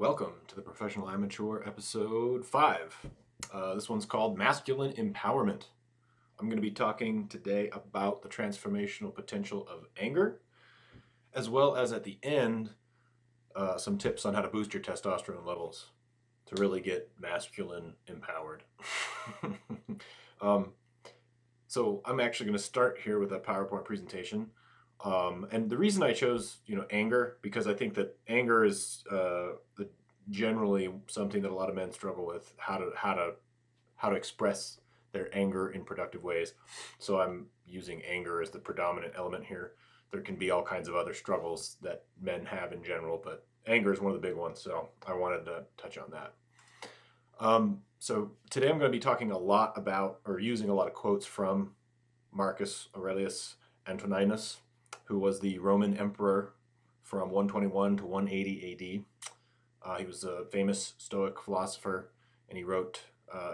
Welcome to the Professional Amateur episode 5. This one's called Masculine Empowerment. I'm going to be talking today about the transformational potential of anger, as well as at the end, some tips on how to boost your testosterone levels to really get masculine empowered. um, so I'm actually going to start here with a PowerPoint presentation. And the reason I chose, anger, because I think that anger is generally something that a lot of men struggle with, how to express their anger in productive ways. So I'm using anger as the predominant element here. There can be all kinds of other struggles that men have in general, but anger is one of the big ones. So I wanted to touch on that. So today I'm going to be talking a lot about, or using a lot of quotes from Marcus Aurelius Antoninus, who was the Roman emperor from 121 to 180 AD. He was a famous Stoic philosopher, and he wrote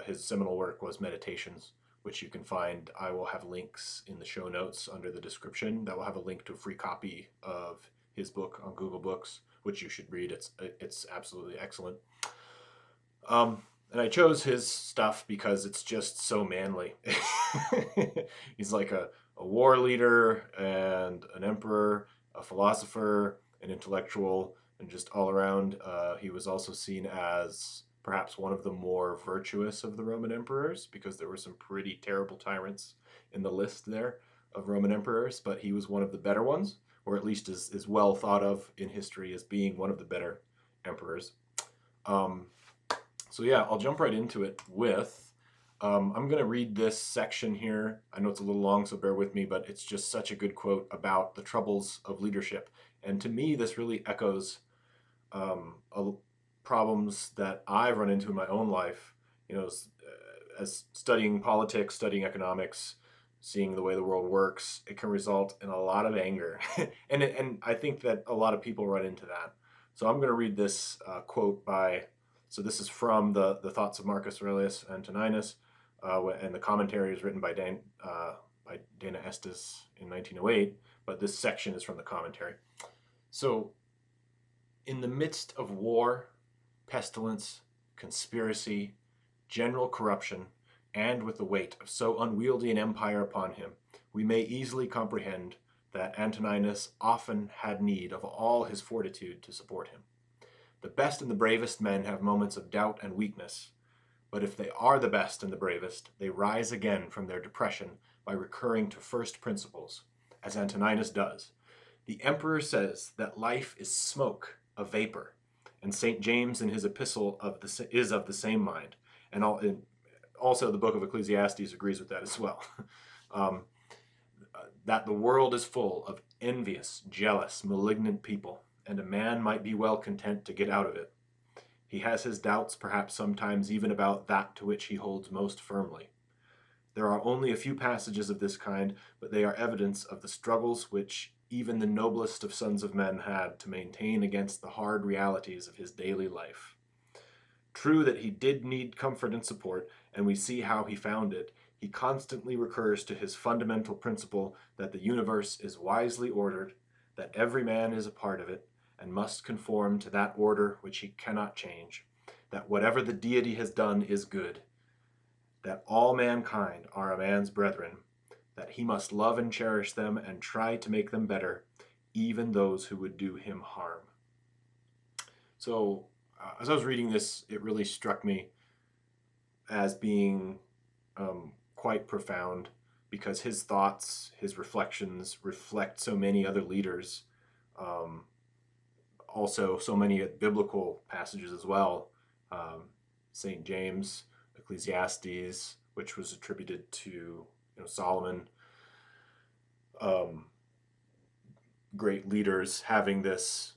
his seminal work was Meditations, which you can find. I will have links in the show notes under the description. That will have a link to a free copy of his book on Google Books, which you should read. It's absolutely excellent. And I chose his stuff because it's just so manly. He's like a war leader and an emperor, a philosopher, an intellectual, and just all around. He was also seen as perhaps one of the more virtuous of the Roman emperors, because there were some pretty terrible tyrants in the list there of Roman emperors, but he was one of the better ones, or at least is well thought of in history as being one of the better emperors. So yeah, I'll jump right into it with, I'm going to read this section here. I know it's a little long, so bear with me, but it's just such a good quote about the troubles of leadership. And to me, this really echoes problems that I've run into in my own life, as studying politics, studying economics, seeing the way the world works. It can result in a lot of anger. and I think that a lot of people run into that. So I'm going to read this quote by... So this is from the Thoughts of Marcus Aurelius Antoninus, and the commentary is written by Dana Estes in 1908, but this section is from the commentary. So, in the midst of war, pestilence, conspiracy, general corruption, and with the weight of so unwieldy an empire upon him, we may easily comprehend that Antoninus often had need of all his fortitude to support him. The best and the bravest men have moments of doubt and weakness, but if they are the best and the bravest, they rise again from their depression by recurring to first principles, as Antoninus does. The emperor says that life is smoke, a vapor, and St. James in his epistle is of the same mind, and also the book of Ecclesiastes agrees with that as well. That the world is full of envious, jealous, malignant people, and a man might be well content to get out of it. He has his doubts, perhaps sometimes even about that to which he holds most firmly. There are only a few passages of this kind, but they are evidence of the struggles which even the noblest of sons of men had to maintain against the hard realities of his daily life. True that he did need comfort and support, and we see how he found it. He constantly recurs to his fundamental principle that the universe is wisely ordered, that every man is a part of it, and must conform to that order which he cannot change, that whatever the deity has done is good, that all mankind are a man's brethren, that he must love and cherish them and try to make them better, even those who would do him harm. So, as I was reading this, it really struck me as being quite profound, because his thoughts, his reflections reflect so many other leaders, also so many biblical passages as well. St. James, Ecclesiastes, which was attributed to Solomon. Great leaders having this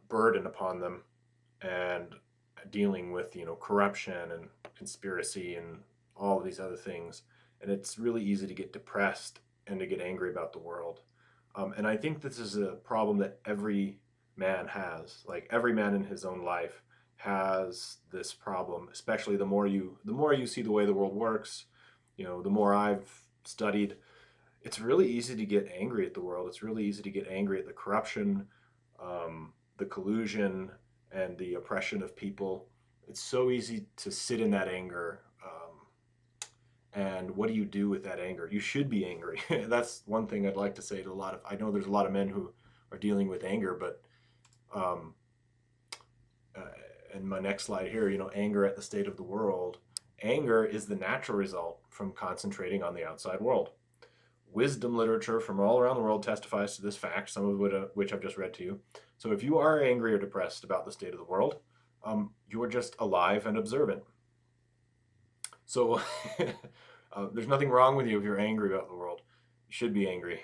burden upon them, and dealing with corruption and conspiracy and all of these other things. And it's really easy to get depressed and to get angry about the world. And I think this is a problem that every man has. Like, every man in his own life has this problem, especially the more you see the way the world works, the more I've studied. It's really easy to get angry at the world. It's really easy to get angry at the corruption, the collusion, and the oppression of people. It's so easy to sit in that anger. And what do you do with that anger? You should be angry. That's one thing I'd like to say to a lot of, I know there's a lot of men who are dealing with anger, but um, uh, in my next slide here, anger at the state of the world. Anger is the natural result from concentrating on the outside world. Wisdom literature from all around the world testifies to this fact, some of which I've just read to you. So if you are angry or depressed about the state of the world, you are just alive and observant. So there's nothing wrong with you if you're angry about the world. You should be angry.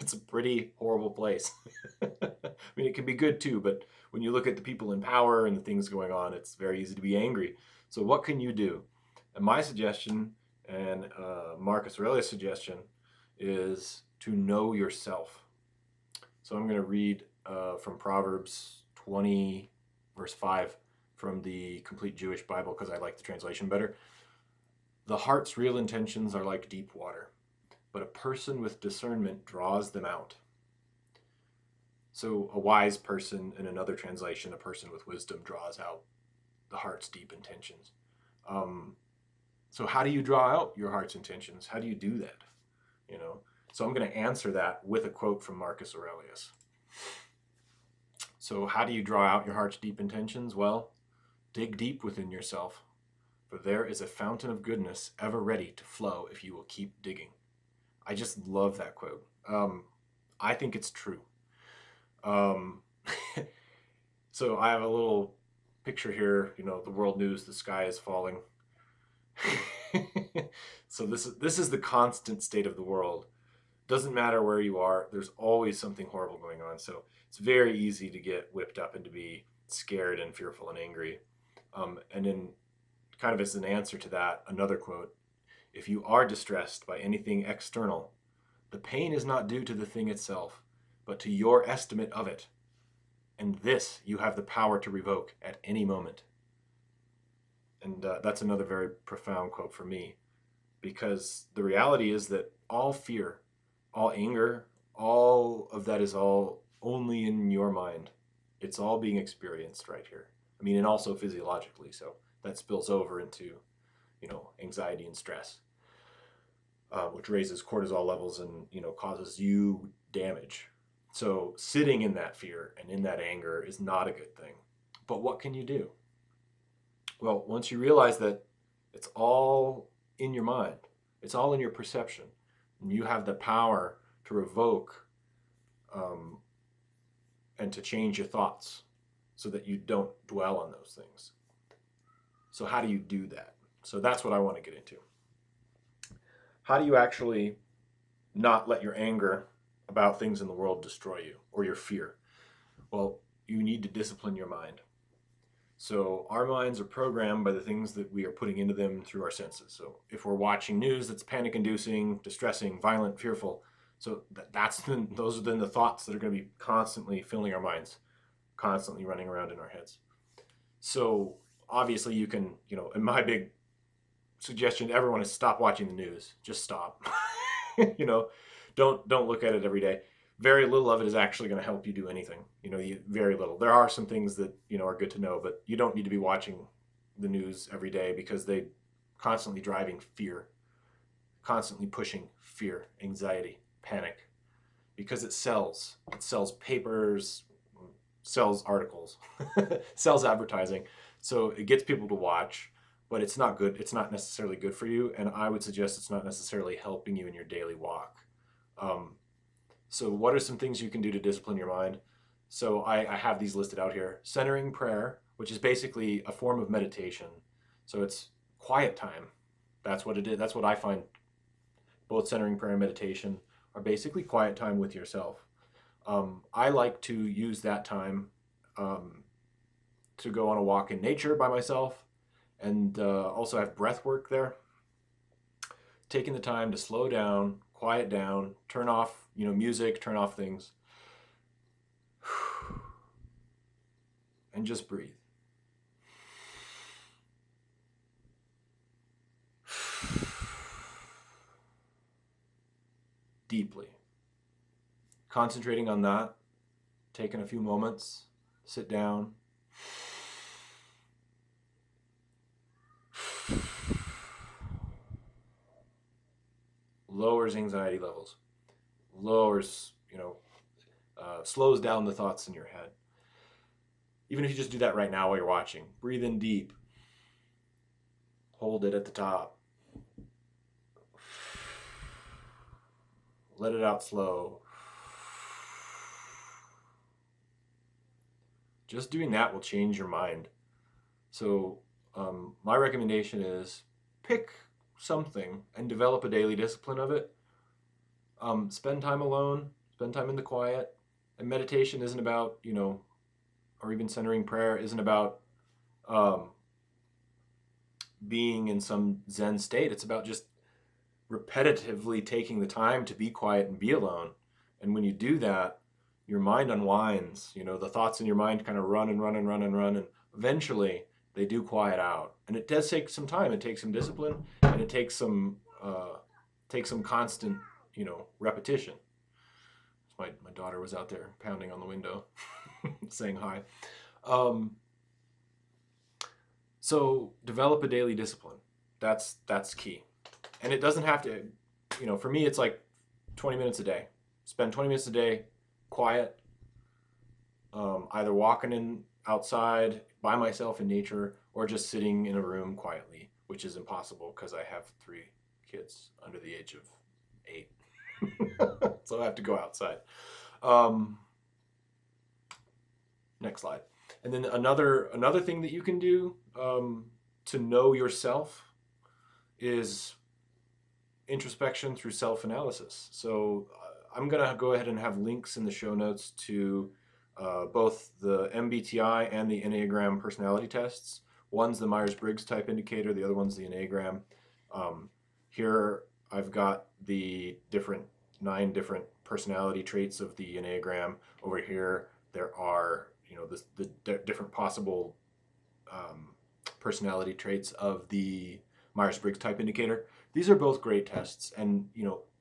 It's a pretty horrible place. I mean, it can be good too, but when you look at the people in power and the things going on, it's very easy to be angry. So what can you do? And my suggestion, and Marcus Aurelius' suggestion, is to know yourself. So I'm going to read from Proverbs 20, verse 5, from the Complete Jewish Bible, because I like the translation better. The heart's real intentions are like deep water, but a person with discernment draws them out. So a wise person, in another translation, a person with wisdom draws out the heart's deep intentions. So how do you draw out your heart's intentions? How do you do that? So I'm going to answer that with a quote from Marcus Aurelius. So how do you draw out your heart's deep intentions? Well, dig deep within yourself, for there is a fountain of goodness ever ready to flow if you will keep digging. I just love that quote. I think it's true. So I have a little picture here, the world news, the sky is falling. So this is the constant state of the world. Doesn't matter where you are, there's always something horrible going on. So it's very easy to get whipped up and to be scared and fearful and angry. And then kind of as an answer to that, another quote: if you are distressed by anything external, the pain is not due to the thing itself, but to your estimate of it. And this you have the power to revoke at any moment. And that's another very profound quote for me, because the reality is that all fear, all anger, all of that is all only in your mind. It's all being experienced right here. I mean, and also physiologically. So that spills over into, anxiety and stress, which raises cortisol levels and, causes you damage. So sitting in that fear and in that anger is not a good thing. But what can you do? Well, once you realize that it's all in your mind, it's all in your perception, and you have the power to revoke and to change your thoughts so that you don't dwell on those things. So how do you do that? So that's what I want to get into. How do you actually not let your anger about things in the world destroy you, or your fear? Well, you need to discipline your mind. So our minds are programmed by the things that we are putting into them through our senses. So if we're watching news that's panic-inducing, distressing, violent, fearful, so those are then the thoughts that are going to be constantly filling our minds, constantly running around in our heads. So obviously you can, and my big suggestion to everyone is stop watching the news. Just stop. Don't look at it every day. Very little of it is actually going to help you do anything. Very little. There are some things that, are good to know, but you don't need to be watching the news every day, because they constantly driving fear, constantly pushing fear, anxiety, panic, because it sells. It sells papers, sells articles, sells advertising. So it gets people to watch, but it's not good. It's not necessarily good for you. And I would suggest it's not necessarily helping you in your daily walk. So what are some things you can do to discipline your mind? So I have these listed out here. Centering prayer, which is basically a form of meditation. So it's quiet time. That's what it is. That's what I find. Both centering prayer and meditation are basically quiet time with yourself. I like to use that time to go on a walk in nature by myself, and also have breath work there. Taking the time to slow down, quiet down, turn off, music, turn off things, and just breathe. Deeply. Concentrating on that, taking a few moments, sit down, Lowers anxiety levels, lowers, slows down the thoughts in your head. Even if you just do that right now while you're watching, breathe in deep, hold it at the top, let it out slow. Just doing that will change your mind. So my recommendation is pick something and develop a daily discipline of it. Spend time alone, spend time in the quiet. And meditation isn't about, or even centering prayer isn't about being in some Zen state. It's about just repetitively taking the time to be quiet and be alone. And when you do that, your mind unwinds. The thoughts in your mind kind of run and run and run and run, and eventually they do quiet out. And it does take some time. It takes some discipline, and it takes some constant, repetition. My daughter was out there pounding on the window, saying hi. So develop a daily discipline. That's key. And it doesn't have to, for me, it's like 20 minutes a day. Spend 20 minutes a day quiet, either walking outside by myself in nature or just sitting in a room quietly, which is impossible because I have 3 kids under the age of 8. So I have to go outside. Next slide. And then another thing that you can do to know yourself is introspection through self-analysis. So I'm going to go ahead and have links in the show notes to both the MBTI and the Enneagram personality tests. One's the Myers-Briggs type indicator, the other one's the Enneagram. Here I've got the 9 different personality traits of the Enneagram. Over here there are the different possible personality traits of the Myers-Briggs type indicator. These are both great tests, and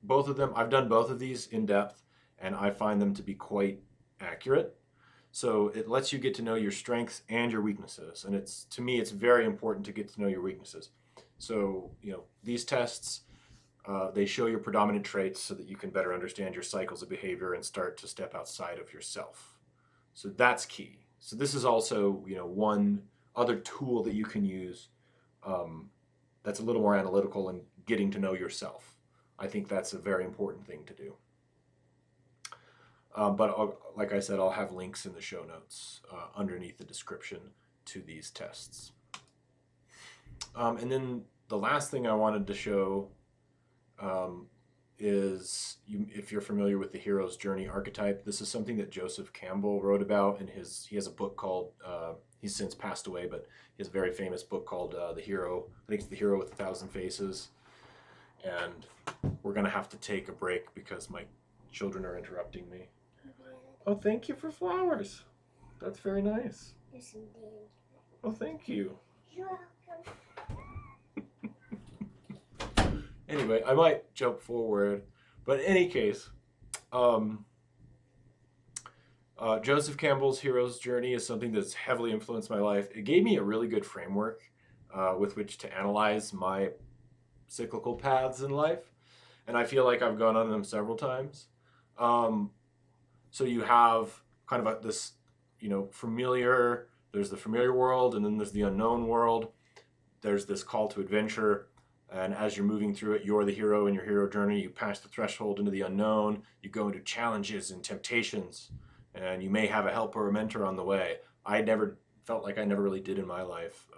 both of them, I've done both of these in depth, and I find them to be quite accurate. So it lets you get to know your strengths and your weaknesses, and to me it's very important to get to know your weaknesses. So these tests, they show your predominant traits so that you can better understand your cycles of behavior and start to step outside of yourself. So that's key. So this is also one other tool that you can use that's a little more analytical and getting to know yourself. I think that's a very important thing to do. But like I said, I'll have links in the show notes underneath the description to these tests. And then the last thing I wanted to show is, if you're familiar with the hero's journey archetype, this is something that Joseph Campbell wrote about in he has a book called, he's since passed away, but he has a very famous book called The Hero. I think it's The Hero with 1,000 Faces. And we're going to have to take a break because my children are interrupting me. Oh, thank you for flowers. That's very nice. Yes, indeed. Oh, thank you. You're welcome. Anyway, I might jump forward, but in any case, Joseph Campbell's hero's journey is something that's heavily influenced my life. It gave me a really good framework with which to analyze my cyclical paths in life, and I feel like I've gone on them several times. So you have kind of this, familiar. There's the familiar world, and then there's the unknown world. There's this call to adventure. And as you're moving through it, you're the hero in your hero journey. You pass the threshold into the unknown. You go into challenges and temptations. And you may have a helper or a mentor on the way. I never felt like I never really did in my life,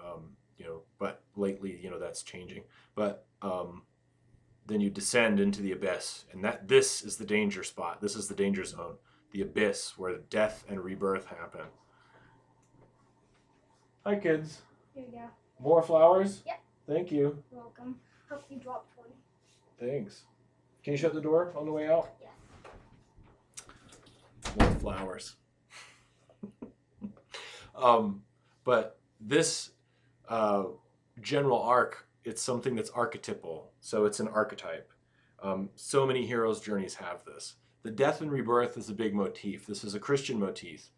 but lately, that's changing. But then you descend into the abyss. And this is the danger spot. This is the danger zone. The abyss, where death and rebirth happen. Hi, kids. Here you go. More flowers? Yep. Thank you. You're welcome. Hope you dropped one. Thanks. Can you shut the door on the way out? Yeah. More flowers. But this general arc, it's something that's archetypal. So it's an archetype. So many heroes' journeys have this. The death and rebirth is a big motif. This is a Christian motif.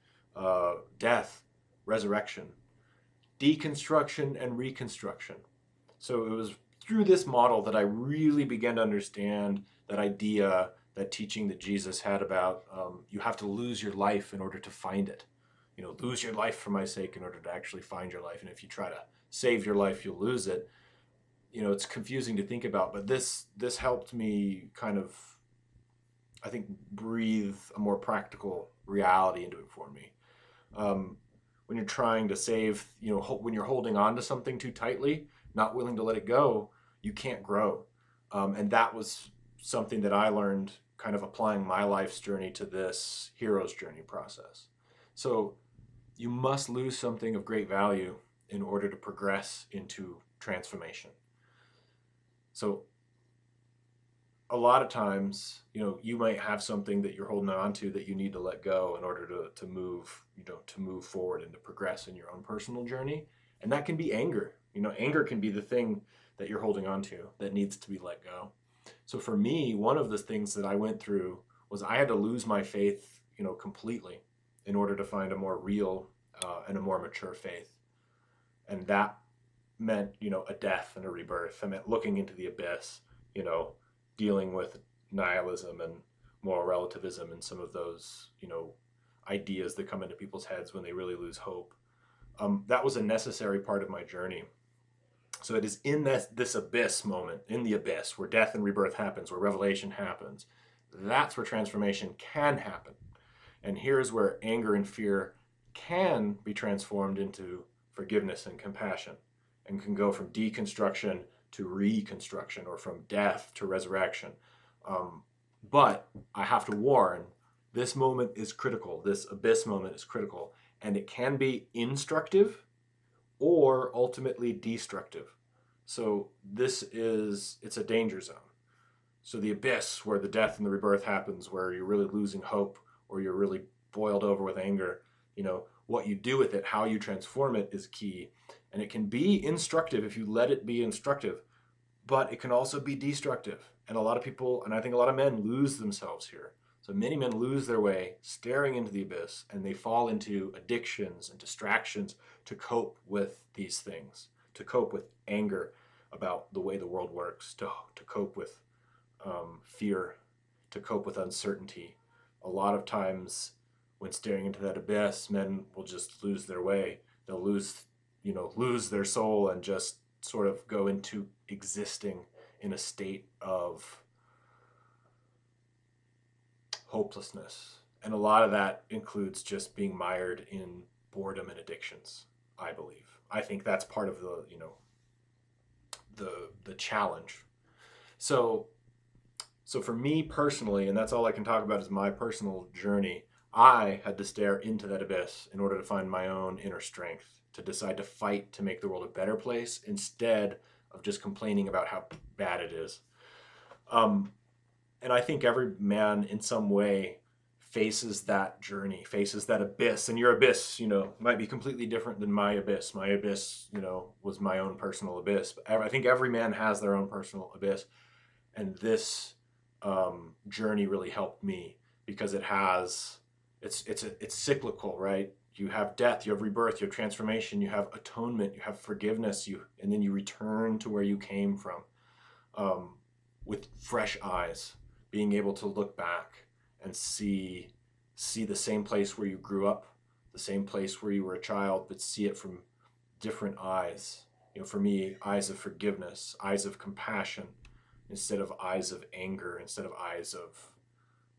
Death, resurrection, deconstruction, and reconstruction. So it was through this model that I really began to understand that idea, that teaching that Jesus had about you have to lose your life in order to find it. Lose your life for my sake in order to actually find your life. And if you try to save your life, you'll lose it. It's confusing to think about, but this helped me kind of, I think, breathe a more practical reality into it for me. Um, when you're trying to save, when you're holding on to something too tightly, not willing to let it go, you can't grow. And that was something that I learned kind of applying my life's journey to this hero's journey process. So you must lose something of great value in order to progress into transformation. So a lot of times, you might have something that you're holding on to that you need to let go in order to move, to move forward and to progress in your own personal journey. And that can be anger. Anger can be the thing that you're holding on to that needs to be let go. So for me, one of the things that I went through was I had to lose my faith, completely in order to find a more real and a more mature faith. And that meant, a death and a rebirth. I meant looking into the abyss, dealing with nihilism and moral relativism and some of those, ideas that come into people's heads when they really lose hope. That was a necessary part of my journey. So it is in this abyss moment, in the abyss, where death and rebirth happens, where revelation happens. That's where transformation can happen. And here's where anger and fear can be transformed into forgiveness and compassion, and can go from deconstruction to reconstruction, or from death to resurrection. But I have to warn, this moment is critical. This abyss moment is critical, and it can be instructive or ultimately destructive. So it's a danger zone. So the abyss, where the death and the rebirth happens, where you're really losing hope, or you're really boiled over with anger, what you do with it, how you transform it is key. And it can be instructive if you let it be instructive, but it can also be destructive. And a lot of people, and I think a lot of men, lose themselves here. So many men lose their way staring into the abyss, and they fall into addictions and distractions to cope with these things, to cope with anger about the way the world works, to cope with fear, to cope with uncertainty. A lot of times when staring into that abyss, men will just lose their way. They'll lose their soul and just sort of go into existing in a state of hopelessness. And a lot of that includes just being mired in boredom and addictions, I believe. I think that's part of the challenge. So for me personally, and that's all I can talk about is my personal journey, I had to stare into that abyss in order to find my own inner strength, to decide to fight to make the world a better place instead of just complaining about how bad it is. And I think every man in some way faces that journey, faces that abyss. And your abyss, might be completely different than my abyss. My abyss, was my own personal abyss. But I think every man has their own personal abyss. And this journey really helped me because it's cyclical, right? You have death, you have rebirth, you have transformation, you have atonement, you have forgiveness, and then you return to where you came from with fresh eyes, being able to look back and see the same place where you grew up, the same place where you were a child, but see it from different eyes. For me, eyes of forgiveness, eyes of compassion, instead of eyes of anger, instead of eyes of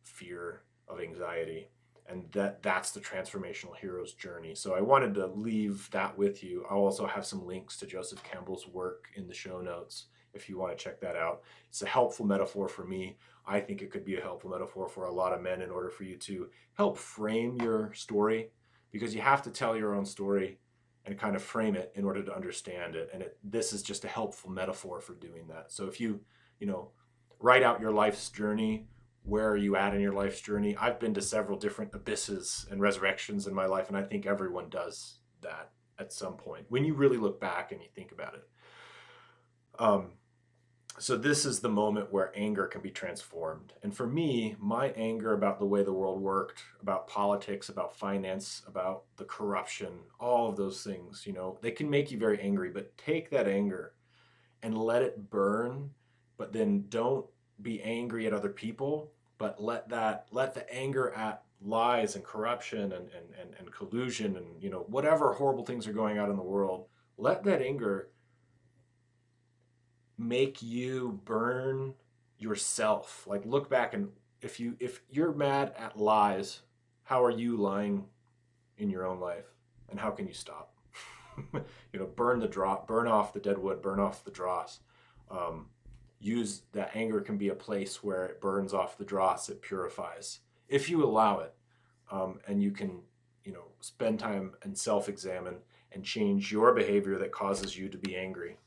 fear, of anxiety. And that's the transformational hero's journey. So I wanted to leave that with you. I'll also have some links to Joseph Campbell's work in the show notes if you want to check that out. It's a helpful metaphor for me. I think it could be a helpful metaphor for a lot of men in order for you to help frame your story, because you have to tell your own story and kind of frame it in order to understand it. And this is just a helpful metaphor for doing that. So if you write out your life's journey, where are you at in your life's journey? I've been to several different abysses and resurrections in my life, and I think everyone does that at some point when you really look back and you think about it. So this is the moment where anger can be transformed. And for me, my anger about the way the world worked, about politics, about finance, about the corruption, all of those things, they can make you very angry, but take that anger and let it burn, but then don't be angry at other people, but let the anger at lies and corruption and collusion and whatever horrible things are going on in the world, let that anger make you burn yourself. Like, look back, and if you're mad at lies, how are you lying in your own life, and how can you stop? Burn off the dead wood, burn off the dross. Use that anger can be a place where it burns off the dross, it purifies if you allow it. And you can spend time and self-examine and change your behavior that causes you to be angry.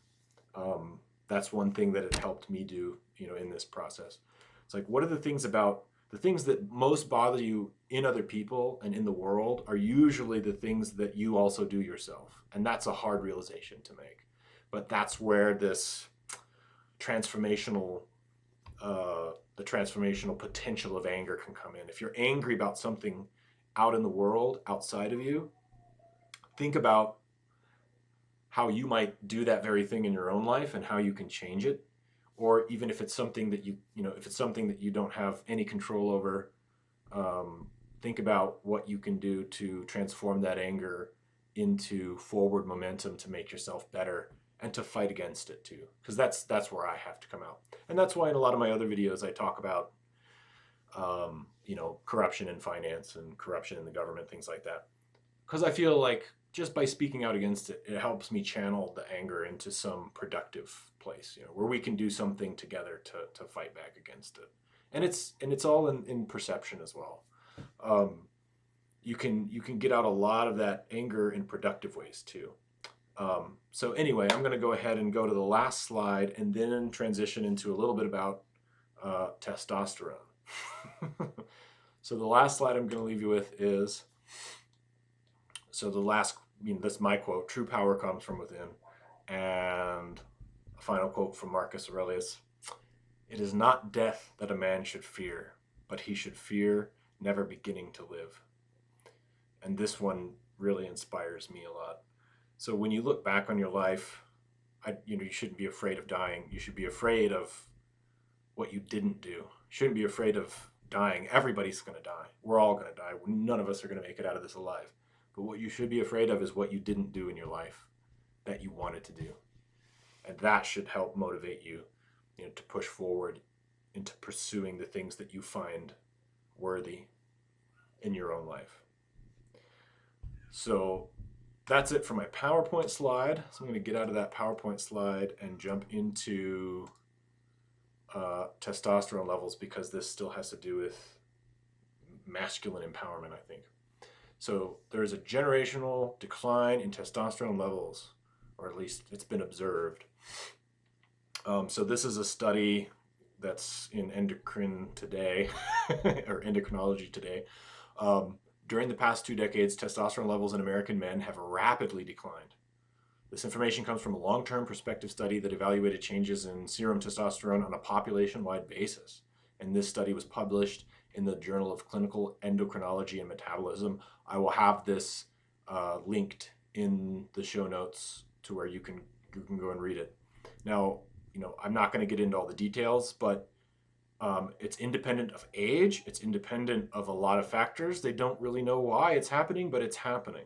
That's one thing that it helped me do in this process. It's like, what are the things that most bother you in other people and in the world are usually the things that you also do yourself. And that's a hard realization to make. But that's where this transformational the transformational potential of anger can come in. If you're angry about something out in the world outside of you, think about how you might do that very thing in your own life and how you can change it. Or even if it's something that if it's something that you don't have any control over, think about what you can do to transform that anger into forward momentum to make yourself better and to fight against it too. Because that's where I have to come out. And that's why in a lot of my other videos I talk about corruption in finance and corruption in the government, things like that. Because I feel like just by speaking out against it, it helps me channel the anger into some productive place, where we can do something together to fight back against it. And it's all in perception as well. You can get out a lot of that anger in productive ways too. So anyway, I'm going to go ahead and go to the last slide and then transition into a little bit about testosterone. So the last slide I'm going to leave you with is, that's my quote, true power comes from within. And a final quote from Marcus Aurelius: it is not death that a man should fear, but he should fear never beginning to live. And this one really inspires me a lot. So when you look back on your life, you shouldn't be afraid of dying. You should be afraid of what you didn't do. You shouldn't be afraid of dying. Everybody's going to die. We're all going to die. None of us are going to make it out of this alive. But what you should be afraid of is what you didn't do in your life that you wanted to do. And that should help motivate you, to push forward into pursuing the things that you find worthy in your own life. So that's it for my PowerPoint slide. So I'm going to get out of that PowerPoint slide and jump into testosterone levels, because this still has to do with masculine empowerment, I think. So there is a generational decline in testosterone levels, or at least it's been observed. So this is a study that's in Endocrine Today, or Endocrinology Today. During the past 2 decades, testosterone levels in American men have rapidly declined. This information comes from a long-term prospective study that evaluated changes in serum testosterone on a population-wide basis. And this study was published in the Journal of Clinical Endocrinology and Metabolism. I will have this linked in the show notes to where you can go and read it. Now, I'm not going to get into all the details, but it's independent of age. It's independent of a lot of factors. They don't really know why it's happening, but it's happening.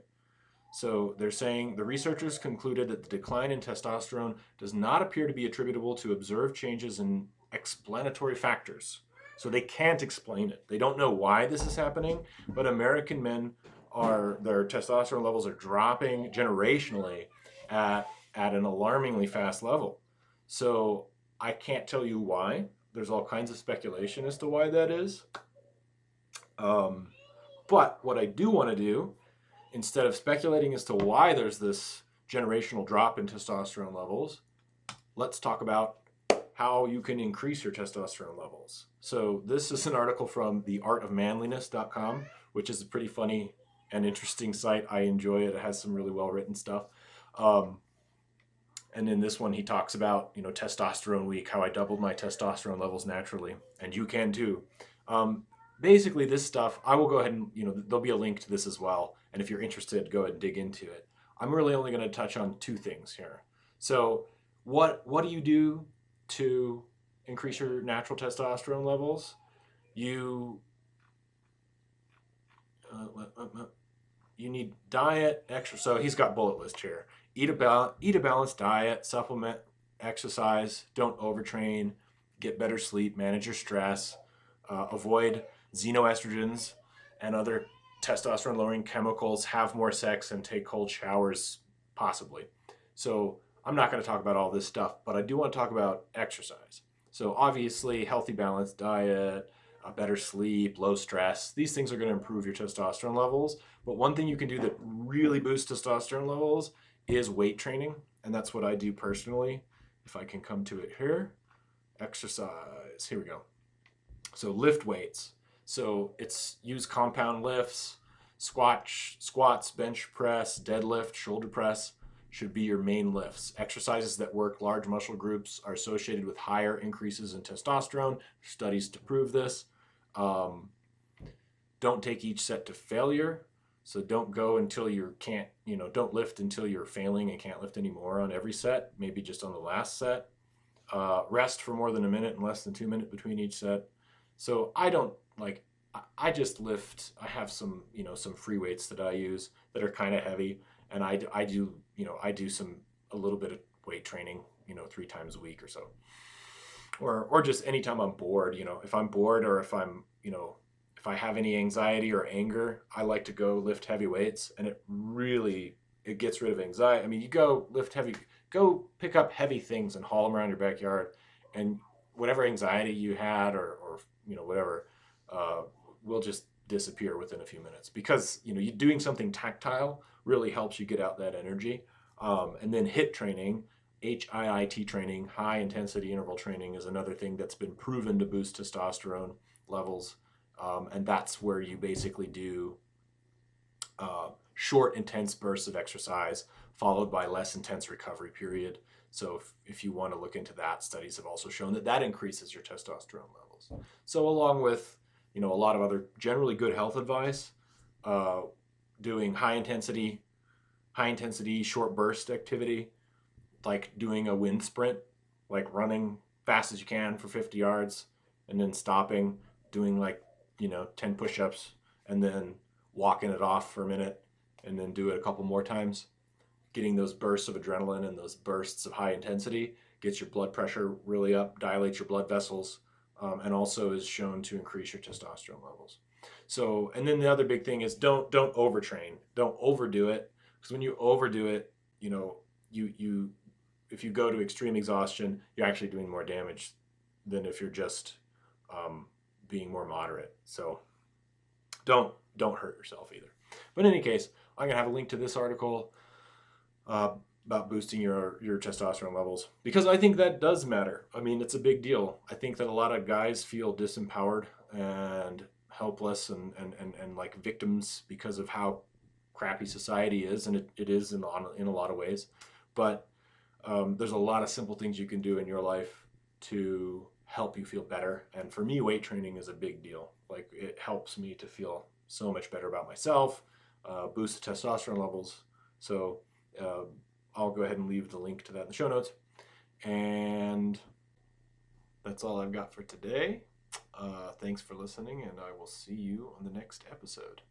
So they're saying the researchers concluded that the decline in testosterone does not appear to be attributable to observed changes in explanatory factors. So they can't explain it. They don't know why this is happening, but American men their testosterone levels are dropping generationally at an alarmingly fast level. So I can't tell you why. There's all kinds of speculation as to why that is. But what I do want to do, instead of speculating as to why there's this generational drop in testosterone levels, let's talk about how you can increase your testosterone levels. So this is an article from theartofmanliness.com, which is a pretty funny and interesting site. I enjoy it. It has some really well-written stuff. And in this one, he talks about, testosterone week, how I doubled my testosterone levels naturally, and you can too. Basically, this stuff, I will go ahead and, there'll be a link to this as well. And if you're interested, go ahead and dig into it. I'm really only going to touch on 2 things here. So what do you do to increase your natural testosterone levels? You you need diet, exercise. So he's got bullet list here. Eat a balanced diet, supplement, exercise, don't overtrain, get better sleep, manage your stress, avoid xenoestrogens and other testosterone lowering chemicals, have more sex, and take cold showers, possibly. So I'm not going to talk about all this stuff, but I do want to talk about exercise. So obviously, healthy, balanced diet, better sleep, low stress. These things are going to improve your testosterone levels. But one thing you can do that really boosts testosterone levels is weight training. And that's what I do personally. If I can come to it here, exercise. Here we go. So lift weights. So it's use compound lifts, squats, bench press, deadlift, shoulder press should be your main lifts. Exercises that work large muscle groups are associated with higher increases in testosterone. Studies to prove this. Um, don't take each set to failure. So don't go until you can't, don't lift until you're failing and can't lift anymore on every set, maybe just on the last set. Rest for more than a minute and less than 2 minutes between each set. So I don't like, I just lift. I have some free weights that I use that are kind of heavy. And I do, I do a little bit of weight training, 3 times a week or so. Or just anytime I'm bored, if I'm bored or if I have any anxiety or anger, I like to go lift heavy weights, and it gets rid of anxiety. I mean, you go pick up heavy things and haul them around your backyard, and whatever anxiety you had or whatever uh, will just disappear within a few minutes, because you doing something tactile really helps you get out that energy. And then HIIT training, HIIT training, high intensity interval training, is another thing that's been proven to boost testosterone levels. And that's where you basically do short, intense bursts of exercise followed by less intense recovery period. So if you want to look into that, studies have also shown that increases your testosterone levels. So along with a lot of other generally good health advice, doing high intensity short burst activity, like doing a wind sprint, like running fast as you can for 50 yards and then stopping, doing 10 push-ups, and then walking it off for a minute, and then do it a couple more times. Getting those bursts of adrenaline and those bursts of high intensity gets your blood pressure really up, dilates your blood vessels, and also is shown to increase your testosterone levels. So, and then the other big thing is don't overtrain, don't overdo it, because when you overdo it, you if you go to extreme exhaustion, you're actually doing more damage than if you're just being more moderate. So don't hurt yourself either. But in any case, I'm gonna have a link to this article about boosting your testosterone levels, because I think that does matter. I mean, it's a big deal. I think that a lot of guys feel disempowered and helpless and like victims because of how crappy society is, and it is in a lot of ways. But there's a lot of simple things you can do in your life to help you feel better. And for me, weight training is a big deal. Like, it helps me to feel so much better about myself, boost the testosterone levels. So I'll go ahead and leave the link to that in the show notes. And that's all I've got for today. Thanks for listening, and I will see you on the next episode.